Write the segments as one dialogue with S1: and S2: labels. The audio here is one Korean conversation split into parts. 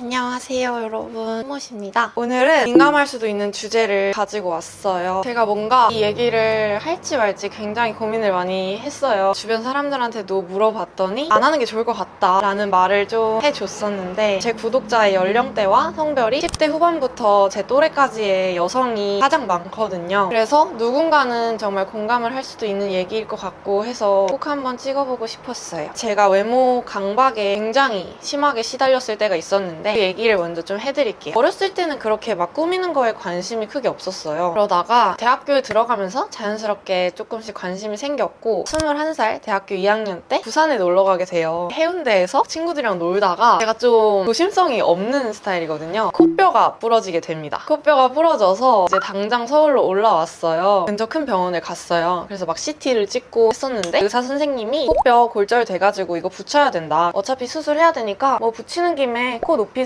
S1: 안녕하세요 여러분, 호모입니다. 오늘은 민감할 수도 있는 주제를 가지고 왔어요. 제가 뭔가 이 얘기를 할지 말지 굉장히 고민을 많이 했어요. 주변 사람들한테도 물어봤더니 안 하는 게 좋을 것 같다 라는 말을 좀 해줬었는데, 제 구독자의 연령대와 성별이 10대 후반부터 제 또래까지의 여성이 가장 많거든요. 그래서 누군가는 정말 공감을 할 수도 있는 얘기일 것 같고 해서 꼭 한번 찍어보고 싶었어요. 제가 외모 강박에 굉장히 심하게 시달렸을 때가 있었는데 그 얘기를 먼저 좀 해드릴게요. 어렸을 때는 그렇게 막 꾸미는 거에 관심이 크게 없었어요. 그러다가 대학교에 들어가면서 자연스럽게 조금씩 관심이 생겼고, 21살 대학교 2학년 때 부산에 놀러 가게 돼요. 해운대에서 친구들이랑 놀다가 제가 좀 조심성이 없는 스타일이거든요. 코뼈가 부러지게 됩니다. 코뼈가 부러져서 이제 당장 서울로 올라왔어요. 근처 큰 병원에 갔어요. 그래서 막 CT를 찍고 했었는데 의사 선생님이 코뼈 골절 돼가지고 이거 붙여야 된다. 어차피 수술해야 되니까 뭐 붙이는 김에 코 높이세요.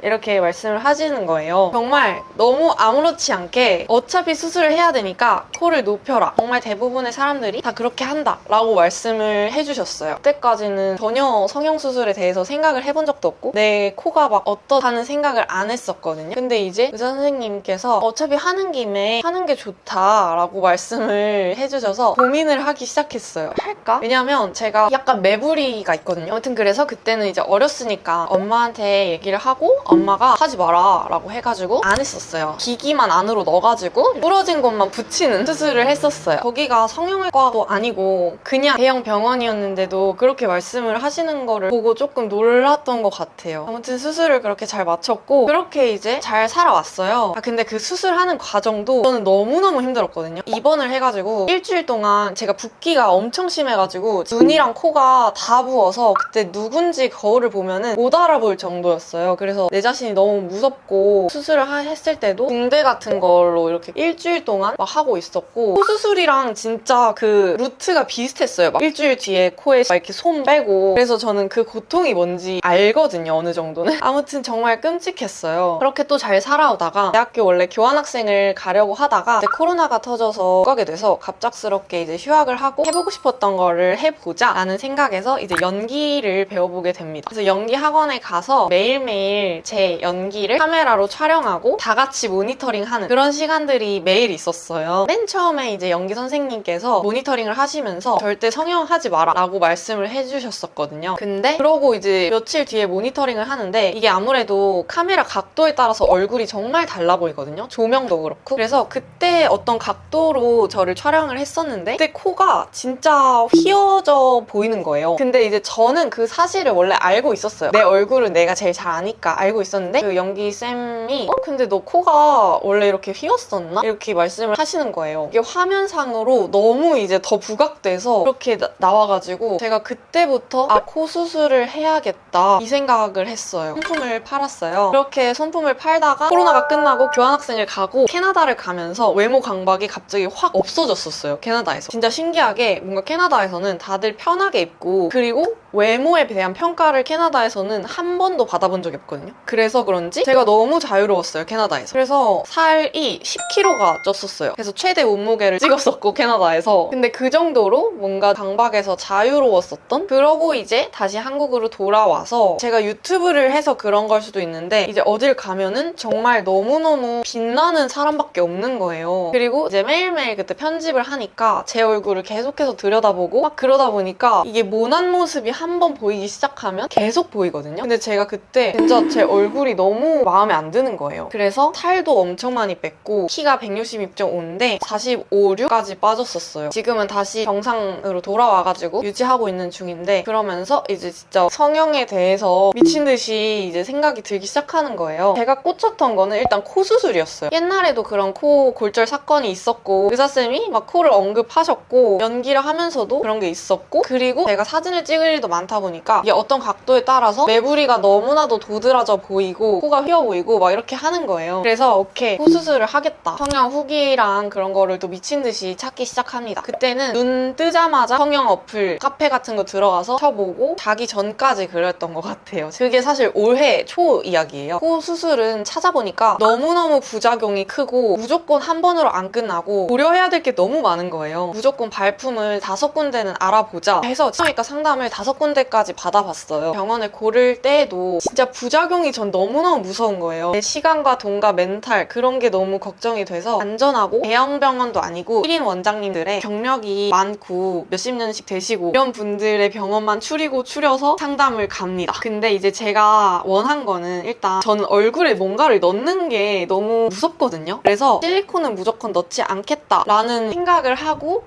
S1: 이렇게 말씀을 하시는 거예요. 정말 너무 아무렇지 않게 어차피 수술을 해야 되니까 코를 높여라. 정말 대부분의 사람들이 다 그렇게 한다 라고 말씀을 해주셨어요. 그때까지는 전혀 성형수술에 대해서 생각을 해본 적도 없고 내 코가 막 어떻다는 생각을 안 했었거든요. 근데 이제 의사 선생님께서 어차피 하는 김에 하는 게 좋다 라고 말씀을 해주셔서 고민을 하기 시작했어요. 할까? 왜냐면 제가 약간 매부리가 있거든요. 아무튼 그래서 그때는 이제 어렸으니까 엄마한테 얘기를 하고 엄마가 하지 마라 라고 해가지고 안 했었어요. 기기만 안으로 넣어가지고 부러진 곳만 붙이는 수술을 했었어요. 거기가 성형외과도 아니고 그냥 대형 병원이었는데도 그렇게 말씀을 하시는 거를 보고 조금 놀랐던 것 같아요. 아무튼 수술을 그렇게 잘 마쳤고 그렇게 이제 잘 살아왔어요. 근데 그 수술하는 과정도 저는 너무너무 힘들었거든요. 입원을 해가지고 일주일 동안 제가 붓기가 엄청 심해가지고 눈이랑 코가 다 부어서 그때 누군지 거울을 보면은 못 알아볼 정도였어요. 그래서 내 자신이 너무 무섭고, 수술을 했을 때도 붕대 같은 걸로 이렇게 일주일 동안 막 하고 있었고, 코 수술이랑 진짜 그 루트가 비슷했어요. 막 일주일 뒤에 코에 막 이렇게 솜 빼고. 그래서 저는 그 고통이 뭔지 알거든요, 어느 정도는. 아무튼 정말 끔찍했어요. 그렇게 또 잘 살아오다가 대학교 원래 교환학생을 가려고 하다가 이제 코로나가 터져서 못 가게 돼서 갑작스럽게 이제 휴학을 하고 해보고 싶었던 거를 해보자 라는 생각에서 이제 연기를 배워보게 됩니다. 그래서 연기 학원에 가서 매일매일 제 연기를 카메라로 촬영하고 다 같이 모니터링하는 그런 시간들이 매일 있었어요. 맨 처음에 이제 연기 선생님께서 모니터링을 하시면서 절대 성형하지 마라 라고 말씀을 해주셨었거든요. 근데 그러고 이제 며칠 뒤에 모니터링을 하는데 이게 아무래도 카메라 각도에 따라서 얼굴이 정말 달라 보이거든요. 조명도 그렇고. 그래서 그때 어떤 각도로 저를 촬영을 했었는데 그때 코가 진짜 휘어져 보이는 거예요. 근데 이제 저는 그 사실을 원래 알고 있었어요. 내 얼굴은 내가 제일 잘 아니까 알고 있었는데 그 연기쌤이 근데 너 코가 원래 이렇게 휘었었나? 이렇게 말씀을 하시는 거예요. 이게 화면상으로 너무 이제 더 부각돼서 그렇게 나와가지고 제가 그때부터 코 수술을 해야겠다 이 생각을 했어요. 손품을 팔았어요. 그렇게 손품을 팔다가 코로나가 끝나고 교환학생을 가고 캐나다를 가면서 외모 강박이 갑자기 확 없어졌었어요. 캐나다에서. 진짜 신기하게 뭔가 캐나다에서는 다들 편하게 입고, 그리고 외모에 대한 평가를 캐나다에서는 한 번도 받아본 적이 없거든요. 그래서 그런지 제가 너무 자유로웠어요, 캐나다에서. 그래서 살이 10kg가 쪘었어요. 그래서 최대 몸무게를 찍었었고, 캐나다에서. 근데 그 정도로 뭔가 강박에서 자유로웠었던? 그러고 이제 다시 한국으로 돌아와서 제가 유튜브를 해서 그런 걸 수도 있는데 이제 어딜 가면은 정말 너무너무 빛나는 사람밖에 없는 거예요. 그리고 이제 매일매일 그때 편집을 하니까 제 얼굴을 계속해서 들여다보고 막 그러다 보니까 이게 모난 모습이 한 번 보이기 시작하면 계속 보이거든요. 근데 제가 그때 진짜 제 얼굴이 너무 마음에 안 드는 거예요. 그래서 살도 엄청 많이 뺐고 키가 162.5인데 45, 6까지 빠졌었어요. 지금은 다시 정상으로 돌아와가지고 유지하고 있는 중인데, 그러면서 이제 진짜 성형에 대해서 미친 듯이 이제 생각이 들기 시작하는 거예요. 제가 꽂혔던 거는 일단 코 수술이었어요. 옛날에도 그런 코 골절 사건이 있었고 의사쌤이 막 코를 언급하셨고 연기를 하면서도 그런 게 있었고, 그리고 제가 사진을 찍을 일도 많다 보니까 이게 어떤 각도에 따라서 매부리가 너무나도 도드라져 보이고 코가 휘어 보이고 막 이렇게 하는 거예요. 그래서 오케이, 코 수술을 하겠다. 성형 후기랑 그런 거를 또 미친 듯이 찾기 시작합니다. 그때는 눈 뜨자마자 성형 어플 카페 같은 거 들어가서 쳐보고 자기 전까지 그랬던 것 같아요. 그게 사실 올해 초 이야기예요. 코 수술은 찾아보니까 너무너무 부작용이 크고 무조건 한 번으로 안 끝나고 고려해야 될 게 너무 많은 거예요. 무조건 발품을 5군데는 알아보자 해서 성형외과 상담을 5군데까지 받아봤어요. 병원을 고를 때에도 진짜 부작용이 걱정이 전 너무너무 무서운 거예요. 내 시간과 돈과 멘탈 그런 게 너무 걱정이 돼서 안전하고 대형 병원도 아니고 1인 원장님들의 경력이 많고 몇십 년씩 되시고 이런 분들의 병원만 추려서 상담을 갑니다. 근데 이제 제가 원한 거는 일단 저는 얼굴에 뭔가를 넣는 게 너무 무섭거든요. 그래서 실리콘은 무조건 넣지 않겠다라는 생각을 하고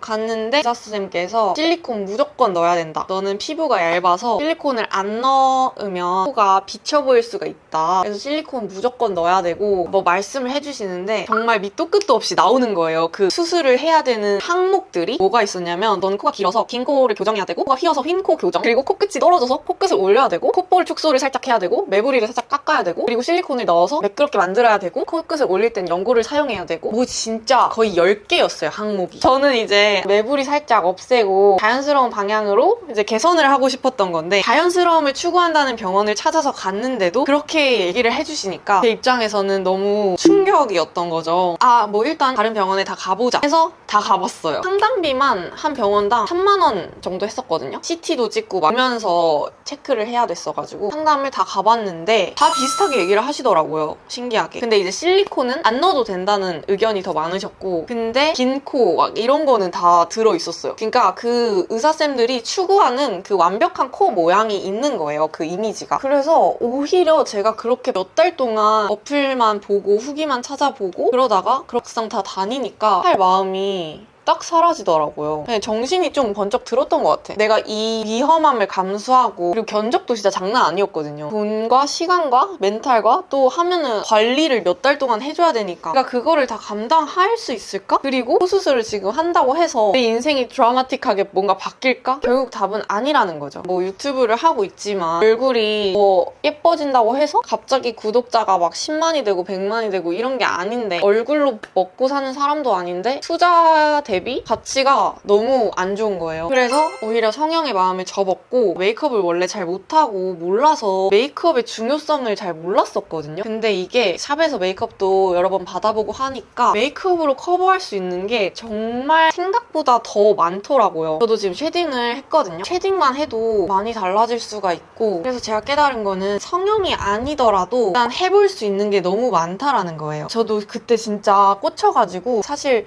S1: 갔는데 의사선생님께서 실리콘 무조건 넣어야 된다. 너는 피부가 얇아서 실리콘을 안 넣으면 피부가 비쳐 보일 수가 있다. 그래서 실리콘 무조건 넣어야 되고 뭐 말씀을 해주시는데 정말 밑도 끝도 없이 나오는 거예요. 그 수술을 해야 되는 항목들이 뭐가 있었냐면 너는 코가 길어서 긴 코를 교정해야 되고 코가 휘어서 휜 코 교정 그리고 코끝이 떨어져서 코끝을 올려야 되고 콧볼 축소를 살짝 해야 되고 매부리를 살짝 깎아야 되고 그리고 실리콘을 넣어서 매끄럽게 만들어야 되고 코끝을 올릴 땐 연고를 사용해야 되고 뭐 진짜 거의 10개였어요 항목이. 저는 이제 매부리 살짝 없애고 자연스러운 방향으로 이제 개선을 하고 싶었던 건데 자연스러움을 추구한다는 병원을 찾아서 갔는데도 그렇게 얘기를 해주시니까 제 입장에서는 너무 충격이었던 거죠. 아 뭐 일단 다른 병원에 다 가보자 해서 다 가봤어요. 상담비만 한 병원당 3만 원 정도 했었거든요. CT도 찍고 막면서 체크를 해야 됐어가지고 상담을 다 가봤는데 다 비슷하게 얘기를 하시더라고요. 신기하게. 근데 이제 실리콘은 안 넣어도 된다는 의견이 더 많으셨고 근데 긴 코 막 이런 거는 다 들어있었어요. 그러니까 그 의사쌤들이 추구하는 그 완벽한 코 모양이 있는 거예요. 그 이미지가. 그래서 오히려 제가 그렇게 몇 달 동안 어플만 보고 후기만 찾아보고 그러다가 그럭상 다 다니니까 할 마음이 딱 사라지더라고요. 정신이 좀 번쩍 들었던 것 같아. 내가 이 위험함을 감수하고 그리고 견적도 진짜 장난 아니었거든요. 돈과 시간과 멘탈과 또 하면은 관리를 몇 달 동안 해줘야 되니까 내가 그거를 다 감당할 수 있을까? 그리고 코수술을 지금 한다고 해서 내 인생이 드라마틱하게 뭔가 바뀔까? 결국 답은 아니라는 거죠. 뭐 유튜브를 하고 있지만 얼굴이 뭐 예뻐진다고 해서 갑자기 구독자가 막 10만이 되고 100만이 되고 이런 게 아닌데 얼굴로 먹고 사는 사람도 아닌데 투자 대비 가치가 너무 안 좋은 거예요. 그래서 오히려 성형의 마음을 접었고 메이크업을 원래 잘 못하고 몰라서 메이크업의 중요성을 잘 몰랐었거든요. 근데 이게 샵에서 메이크업도 여러 번 받아보고 하니까 메이크업으로 커버할 수 있는 게 정말 생각보다 더 많더라고요. 저도 지금 쉐딩을 했거든요. 쉐딩만 해도 많이 달라질 수가 있고 그래서 제가 깨달은 거는 성형이 아니더라도 일단 해볼 수 있는 게 너무 많다라는 거예요. 저도 그때 진짜 꽂혀가지고 사실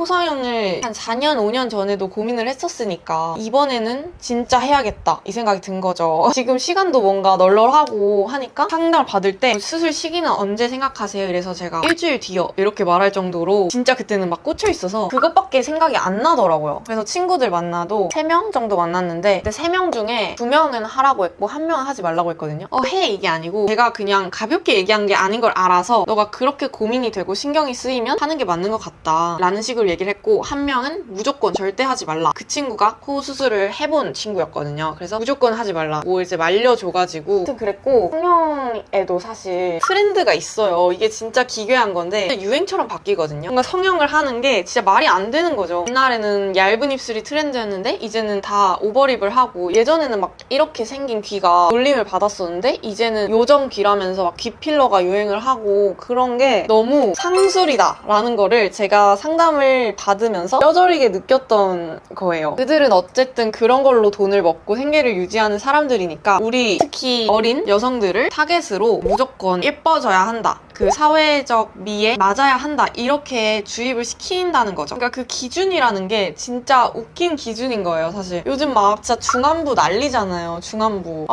S1: 코성형을 한 4년, 5년 전에도 고민을 했었으니까 이번에는 진짜 해야겠다 이 생각이 든 거죠. 지금 시간도 뭔가 널널하고 하니까 상담을 받을 때 수술 시기는 언제 생각하세요? 이래서 제가 일주일 뒤요 이렇게 말할 정도로 진짜 그때는 막 꽂혀 있어서 그것밖에 생각이 안 나더라고요. 그래서 친구들 만나도 3명 정도 만났는데 근데 3명 중에 2명은 하라고 했고 1명은 하지 말라고 했거든요. 해 이게 아니고 제가 그냥 가볍게 얘기한 게 아닌 걸 알아서 너가 그렇게 고민이 되고 신경이 쓰이면 하는 게 맞는 것 같다 라는 식으로 얘기를 했고 1명은 무조건 절대 하지 말라. 그 친구가 코 수술을 해본 친구였거든요. 그래서 무조건 하지 말라. 뭐 이제 말려줘가지고 그랬고 성형에도 사실 트렌드가 있어요. 이게 진짜 기괴한 건데 유행처럼 바뀌거든요. 뭔가 성형을 하는 게 진짜 말이 안 되는 거죠. 옛날에는 얇은 입술이 트렌드였는데 이제는 다 오버립을 하고 예전에는 막 이렇게 생긴 귀가 놀림을 받았었는데 이제는 요정 귀라면서 막 귀 필러가 유행을 하고 그런 게 너무 상술이다 라는 거를 제가 상담을 받으면서 뼈저리게 느꼈던 거예요. 그들은 어쨌든 그런 걸로 돈을 먹고 생계를 유지하는 사람들이니까 우리 특히 어린 여성들을 타겟으로 무조건 예뻐져야 한다. 그 사회적 미에 맞아야 한다. 이렇게 주입을 시킨다는 거죠. 그러니까 그 기준이라는 게 진짜 웃긴 기준인 거예요, 사실. 요즘 막 진짜 중안부 난리잖아요, 중안부.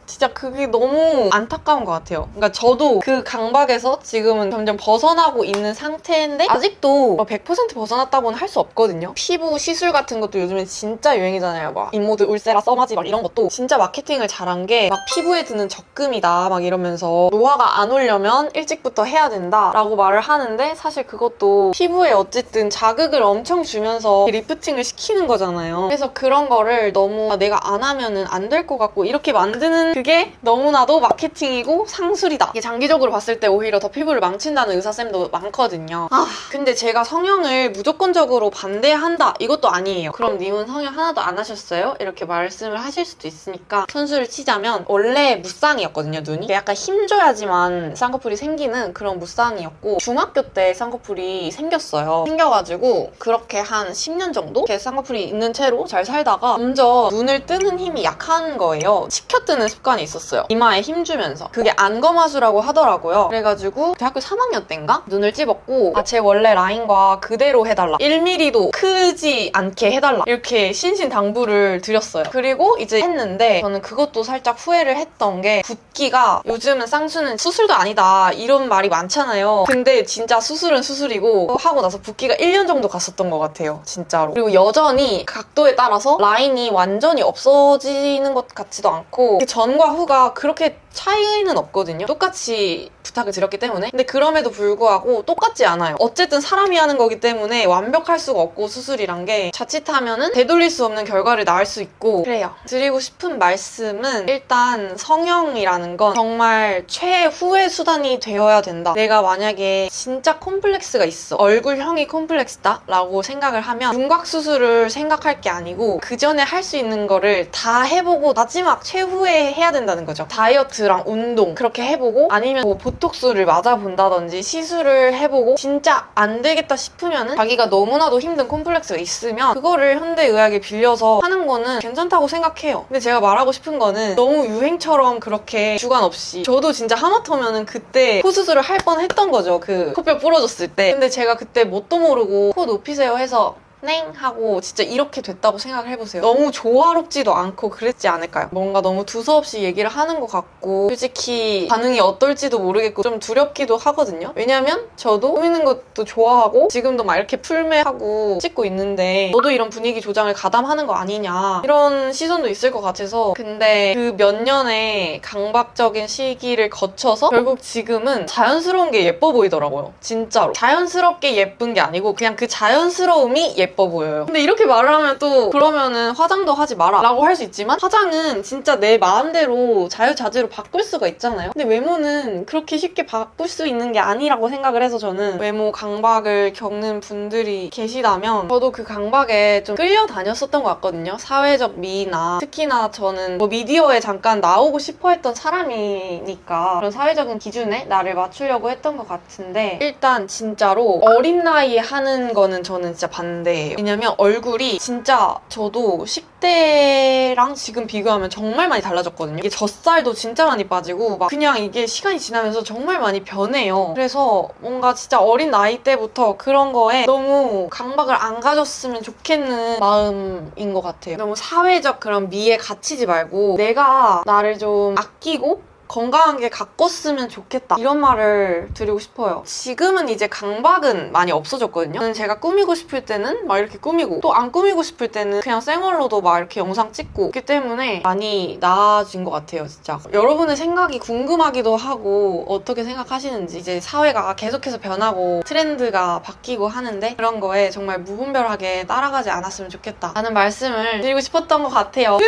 S1: 진짜 그게 너무 안타까운 것 같아요. 그러니까 저도 그 강박에서 지금은 점점 벗어나고 있는 상태인데 아직도 100% 벗어났다고는 할 수 없거든요. 피부 시술 같은 것도 요즘엔 진짜 유행이잖아요. 막 인모드 울세라 써마지 막 이런 것도 진짜 마케팅을 잘한 게 막 피부에 드는 적금이다 막 이러면서 노화가 안 오려면 일찍부터 해야 된다 라고 말을 하는데 사실 그것도 피부에 어쨌든 자극을 엄청 주면서 리프팅을 시키는 거잖아요. 그래서 그런 거를 너무 내가 안 하면은 안 될 것 같고 이렇게 만드는 그게 너무나도 마케팅이고 상술이다. 이게 장기적으로 봤을 때 오히려 더 피부를 망친다는 의사쌤도 많거든요. 근데 제가 성형을 무조건적으로 반대한다 이것도 아니에요. 그럼 님은 성형 하나도 안 하셨어요? 이렇게 말씀을 하실 수도 있으니까 선수를 치자면 원래 무쌍이었거든요, 눈이. 약간 힘줘야지만 쌍꺼풀이 생기는 그런 무쌍이었고 중학교 때 쌍꺼풀이 생겼어요. 생겨가지고 그렇게 한 10년 정도 이렇게 쌍꺼풀이 있는 채로 잘 살다가 점점 눈을 뜨는 힘이 약한 거예요. 치켜뜨는 습관 습관이 있었어요. 이마에 힘주면서. 그게 안검하수라고 하더라고요. 그래가지고 대학교 3학년 때인가? 눈을 찝었고 제 원래 라인과 그대로 해달라. 1mm도 크지 않게 해달라. 이렇게 신신당부를 드렸어요. 그리고 이제 했는데 저는 그것도 살짝 후회를 했던 게 붓기가 요즘은 쌍수는 수술도 아니다 이런 말이 많잖아요. 근데 진짜 수술은 수술이고 하고 나서 붓기가 1년 정도 갔었던 것 같아요. 진짜로. 그리고 여전히 각도에 따라서 라인이 완전히 없어지는 것 같지도 않고 전과 후가 그렇게 차이는 없거든요. 똑같이 부탁을 드렸기 때문에. 근데 그럼에도 불구하고 똑같지 않아요. 어쨌든 사람이 하는 거기 때문에 완벽할 수가 없고 수술이란 게 자칫하면은 되돌릴 수 없는 결과를 낳을 수 있고 그래요. 드리고 싶은 말씀은 일단 성형이라는 건 정말 최후의 수단이 되어야 된다. 내가 만약에 진짜 콤플렉스가 있어. 얼굴형이 콤플렉스다 라고 생각을 하면 윤곽 수술을 생각할 게 아니고 그 전에 할 수 있는 거를 다 해보고 마지막 최후에 해야 된다는 거죠. 다이어트랑 운동 그렇게 해보고 아니면 뭐 보톡스를 맞아본다든지 시술을 해보고 진짜 안 되겠다 싶으면은 자기가 너무나도 힘든 콤플렉스가 있으면 그거를 현대의학에 빌려서 하는 거는 괜찮다고 생각해요. 근데 제가 말하고 싶은 거는 너무 유행처럼 그렇게 주관 없이 저도 진짜 하마터면은 그때 코 수술을 할 뻔했던 거죠. 그 코뼈 부러졌을 때. 근데 제가 그때 뭣도 모르고 코 높이세요 해서 넹 하고 진짜 이렇게 됐다고 생각을 해보세요. 너무 조화롭지도 않고 그랬지 않을까요? 뭔가 너무 두서없이 얘기를 하는 것 같고 솔직히 반응이 어떨지도 모르겠고 좀 두렵기도 하거든요. 왜냐면 저도 꾸미는 것도 좋아하고 지금도 막 이렇게 풀메하고 찍고 있는데 너도 이런 분위기 조장을 가담하는 거 아니냐 이런 시선도 있을 것 같아서 근데 그 몇 년의 강박적인 시기를 거쳐서 결국 지금은 자연스러운 게 예뻐 보이더라고요. 진짜로. 자연스럽게 예쁜 게 아니고 그냥 그 자연스러움이 예뻐 보여요. 근데 이렇게 말을 하면 또 그러면은 화장도 하지 마라 라고 할 수 있지만 화장은 진짜 내 마음대로 자유자재로 바꿀 수가 있잖아요. 근데 외모는 그렇게 쉽게 바꿀 수 있는 게 아니라고 생각을 해서 저는 외모 강박을 겪는 분들이 계시다면 저도 그 강박에 좀 끌려다녔었던 것 같거든요. 사회적 미나 특히나 저는 뭐 미디어에 잠깐 나오고 싶어 했던 사람이니까 그런 사회적인 기준에 나를 맞추려고 했던 것 같은데 일단 진짜로 어린 나이에 하는 거는 저는 진짜 반대예요. 왜냐면 얼굴이 진짜 저도 10대랑 지금 비교하면 정말 많이 달라졌거든요. 이게 젖살도 진짜 많이 빠지고 막 그냥 이게 시간이 지나면서 정말 많이 변해요. 그래서 뭔가 진짜 어린 나이 때부터 그런 거에 너무 강박을 안 가졌으면 좋겠는 마음인 것 같아요. 너무 사회적 그런 미에 갇히지 말고 내가 나를 좀 아끼고 건강하게 가꿨으면 좋겠다 이런 말을 드리고 싶어요. 지금은 이제 강박은 많이 없어졌거든요. 저는 제가 꾸미고 싶을 때는 막 이렇게 꾸미고 또 안 꾸미고 싶을 때는 그냥 생얼로도 막 이렇게 영상 찍고 그렇기 때문에 많이 나아진 것 같아요. 진짜 여러분의 생각이 궁금하기도 하고 어떻게 생각하시는지 이제 사회가 계속해서 변하고 트렌드가 바뀌고 하는데 그런 거에 정말 무분별하게 따라가지 않았으면 좋겠다 라는 말씀을 드리고 싶었던 것 같아요.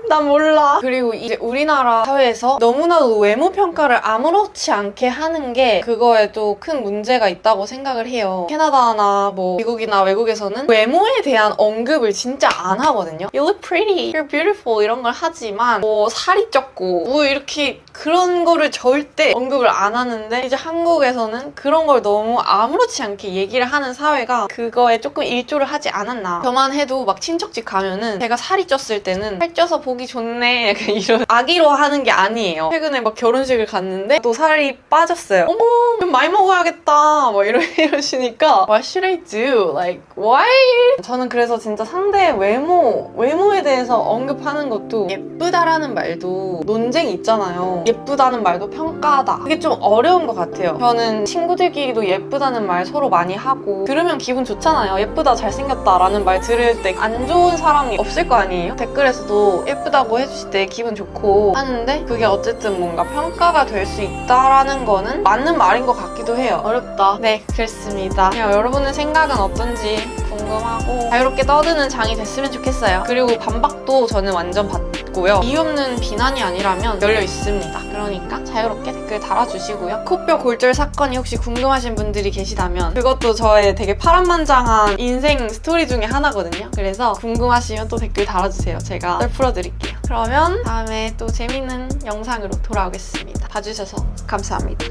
S1: 난 몰라. 그리고 이제 우리나라 사회에서 너무나도 외모 평가를 아무렇지 않게 하는 게 그거에도 큰 문제가 있다고 생각을 해요. 캐나다나 뭐 미국이나 외국에서는 외모에 대한 언급을 진짜 안 하거든요. You look pretty, you're beautiful 이런 걸 하지만 뭐 살이 쪘고 뭐 이렇게 그런 거를 절대 언급을 안 하는데 이제 한국에서는 그런 걸 너무 아무렇지 않게 얘기를 하는 사회가 그거에 조금 일조를 하지 않았나. 저만 해도 막 친척집 가면은 제가 살이 쪘을 때는 살쪄서 보기 좋네 약간 이런 아기로 하는 게 아니에요. 최근에 막 결혼식을 갔는데 또 살이 빠졌어요. 어머 좀 많이 먹어야겠다 막 이러시니까 What should I do? Like why? 저는 그래서 진짜 상대의 외모에 대해서 언급하는 것도 예쁘다라는 말도 논쟁이 있잖아요. 예쁘다는 말도 평가다. 그게 좀 어려운 것 같아요. 저는 친구들끼리도 예쁘다는 말 서로 많이 하고 들으면 기분 좋잖아요. 예쁘다 잘생겼다 라는 말 들을 때 안 좋은 사람이 없을 거 아니에요? 댓글에서도 예쁘다고 해주실 때 기분 좋고 하는데 그게 어쨌든 뭔가 평가가 될 수 있다라는 거는 맞는 말인 것 같기도 해요. 어렵다. 네, 그렇습니다. 그냥 여러분의 생각은 어떤지 궁금하고 자유롭게 떠드는 장이 됐으면 좋겠어요. 그리고 반박도 저는 완전 받고요. 이유 없는 비난이 아니라면 열려 있습니다. 그러니까 자유롭게 댓글 달아주시고요. 코뼈 골절 사건이 혹시 궁금하신 분들이 계시다면 그것도 저의 되게 파란만장한 인생 스토리 중에 하나거든요. 그래서 궁금하시면 또 댓글 달아주세요. 제가 썰 풀어드릴게요. 그러면 다음에 또 재밌는 영상으로 돌아오겠습니다. 봐주셔서 감사합니다.